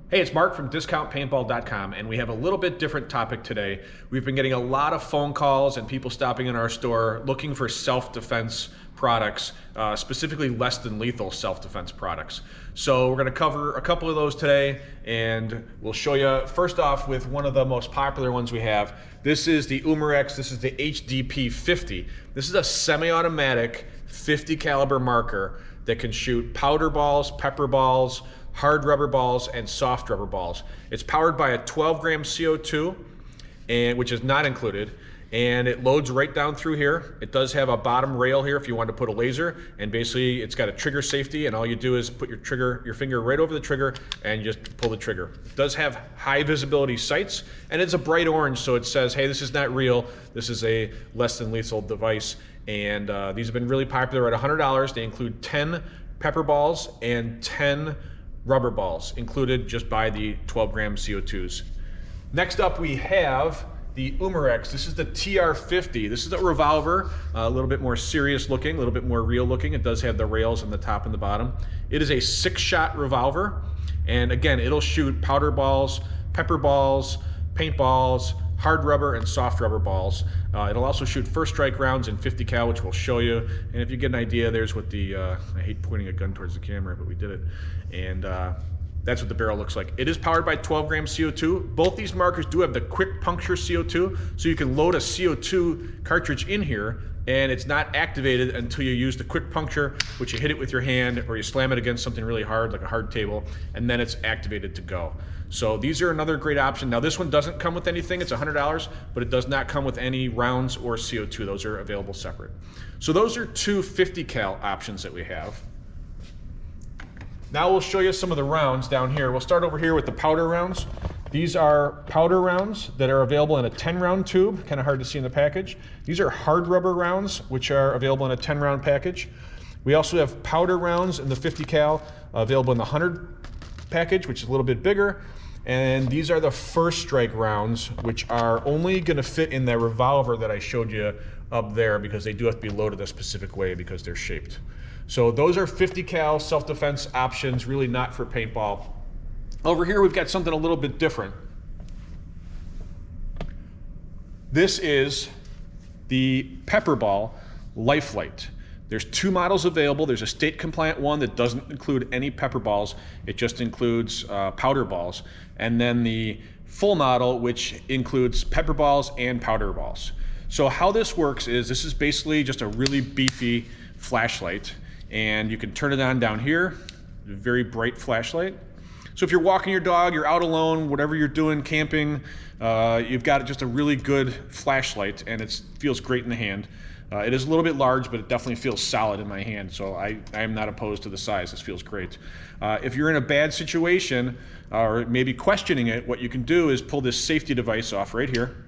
Hey, it's Mark from DiscountPaintball.com, and we have a little bit different topic today. We've been getting a lot of phone calls and people stopping in our store looking for self-defense products, specifically less than lethal self-defense products. So we're going to cover a couple of those today, and we'll show you first off with one of the most popular ones we have. This is the Umarex. This is the HDP 50. This is a semi-automatic 50 caliber marker that can shoot powder balls, pepper balls, hard rubber balls, and soft rubber balls. It's powered by a 12-gram CO2, which is not included, and it loads right down through here. It does have a bottom rail here if you want to put a laser, and basically it's got a trigger safety, and all you do is put your finger right over the trigger and you just pull the trigger. It does have high visibility sights, and it's a bright orange, so it says, hey, this is not real, this is a less than lethal device. And these have been really popular at $100. They include 10 pepper balls and 10 rubber balls included. Just by the 12-gram CO2s. Next up we have the Umarex. This is the TR50. This is a revolver, a little bit more serious looking, a little bit more real looking. It does have the rails on the top and the bottom. It is a 6-shot revolver, and again, it'll shoot powder balls, pepper balls, paintballs, hard rubber and soft rubber balls. It'll also shoot first strike rounds in 50 cal, which we'll show you. And if you get an idea, there's what the, I hate pointing a gun towards the camera, but we did it. And that's what the barrel looks like. It is powered by 12-gram CO2. Both these markers do have the quick puncture CO2, so you can load a CO2 cartridge in here, and it's not activated until you use the quick puncture, which you hit it with your hand or you slam it against something really hard, like a hard table, and then it's activated to go. So these are another great option. Now this one doesn't come with anything, it's $100, but it does not come with any rounds or CO2. Those are available separate. So those are two 50 cal options that we have. Now we'll show you some of the rounds down here. We'll start over here with the powder rounds. These are powder rounds that are available in a 10-round tube, kind of hard to see in the package. These are hard rubber rounds, which are available in a 10-round package. We also have powder rounds in the 50 cal available in the 100 package, which is a little bit bigger. And these are the first strike rounds, which are only going to fit in that revolver that I showed you up there, because they do have to be loaded a specific way because they're shaped. So those are 50 cal self-defense options, really not for paintball. Over here we've got something a little bit different. This is the Pepperball Lifelite. There's two models available. There's a state compliant one that doesn't include any pepper balls. It just includes powder balls. And then the full model, which includes pepper balls and powder balls. So how this works is, this is basically just a really beefy flashlight, and you can turn it on down here, a very bright flashlight. So if you're walking your dog, you're out alone, whatever you're doing, camping, you've got just a really good flashlight, and it feels great in the hand. It is a little bit large, but it definitely feels solid in my hand, so I am not opposed to the size. This feels great. If you're in a bad situation, or maybe questioning it, what you can do is pull this safety device off right here.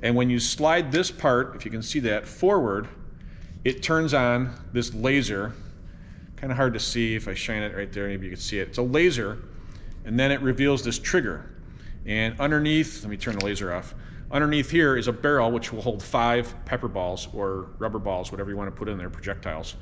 And when you slide this part, if you can see that, forward, it turns on this laser. Kind of hard to see if I shine it right there, maybe you can see it. It's a laser, and then it reveals this trigger. And underneath, let me turn the laser off. Underneath here is a barrel which will hold 5 pepper balls or rubber balls, whatever you want to put in there, projectiles.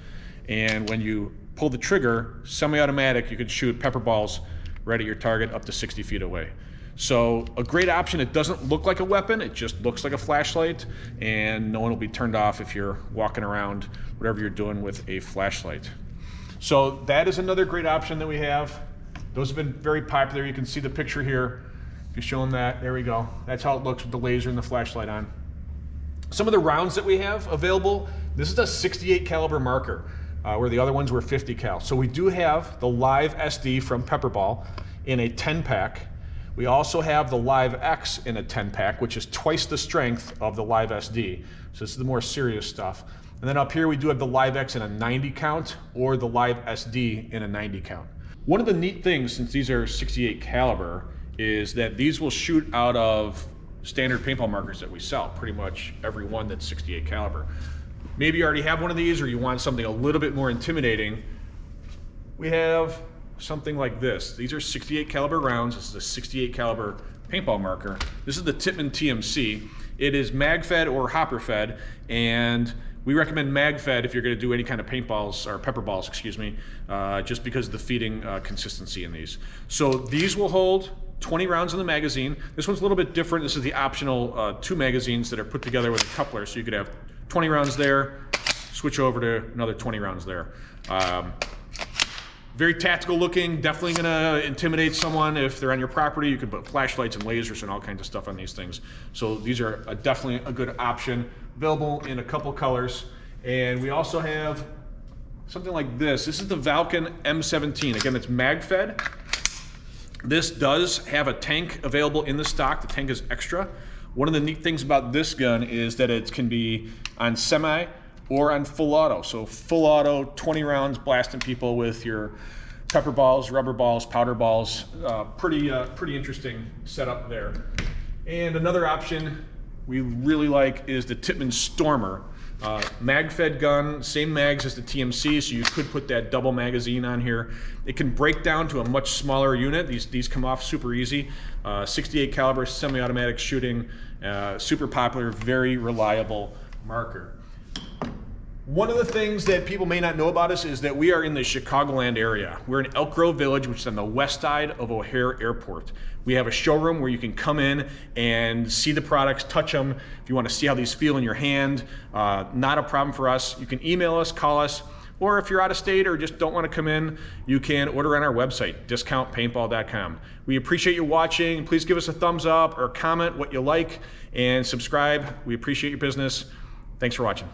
And when you pull the trigger, semi-automatic, you can shoot pepper balls right at your target up to 60 feet away. So a great option. It doesn't look like a weapon, it just looks like a flashlight, and no one will be turned off if you're walking around, whatever you're doing with a flashlight. So that is another great option that we have. Those have been very popular. You can see the picture here. If you show them that, there we go. That's how it looks with the laser and the flashlight on. Some of the rounds that we have available, this is a 68 caliber marker, where the other ones were 50 cal. So we do have the Live SD from Pepperball in a 10-pack. We also have the Live X in a 10-pack, which is twice the strength of the Live SD. So this is the more serious stuff. And then up here we do have the Live X in a 90 count or the Live SD in a 90 count. One of the neat things, since these are 68 caliber, is that these will shoot out of standard paintball markers that we sell, pretty much every one that's 68 caliber. Maybe you already have one of these, or you want something a little bit more intimidating. We have something like this. These are 68 caliber rounds. This is a 68 caliber paintball marker. This is the Tipman TMC. It is mag fed or hopper fed, and We recommend mag-fed if you're going to do any kind of paintballs or pepper balls, excuse me, just because of the feeding consistency in these. So these will hold 20 rounds in the magazine. This one's a little bit different. This is the optional 2 magazines that are put together with a coupler, so you could have 20 rounds there, switch over to another 20 rounds there. Very tactical looking, definitely gonna intimidate someone if they're on your property. You can put flashlights and lasers and all kinds of stuff on these things. So these are definitely a good option. Available in a couple colors. And we also have something like this. This is the Valken M17. Again, it's mag-fed. This does have a tank available in the stock. The tank is extra. One of the neat things about this gun is that it can be on semi or on full auto. So full auto, 20 rounds blasting people with your pepper balls, rubber balls, powder balls. Pretty interesting setup there. And another option we really like is the Tipman Stormer. Mag-fed gun, same mags as the TMC, so you could put that double magazine on here. It can break down to a much smaller unit. These come off super easy. 68 caliber semi-automatic shooting, super popular, very reliable marker. One of the things that people may not know about us is that we are in the Chicagoland area. We're in Elk Grove Village, which is on the west side of O'Hare Airport. We have a showroom where you can come in and see the products, touch them. If you want to see how these feel in your hand, not a problem for us. You can email us, call us, or if you're out of state or just don't want to come in, you can order on our website, discountpaintball.com. We appreciate you watching. Please give us a thumbs up or comment what you like and subscribe. We appreciate your business. Thanks for watching.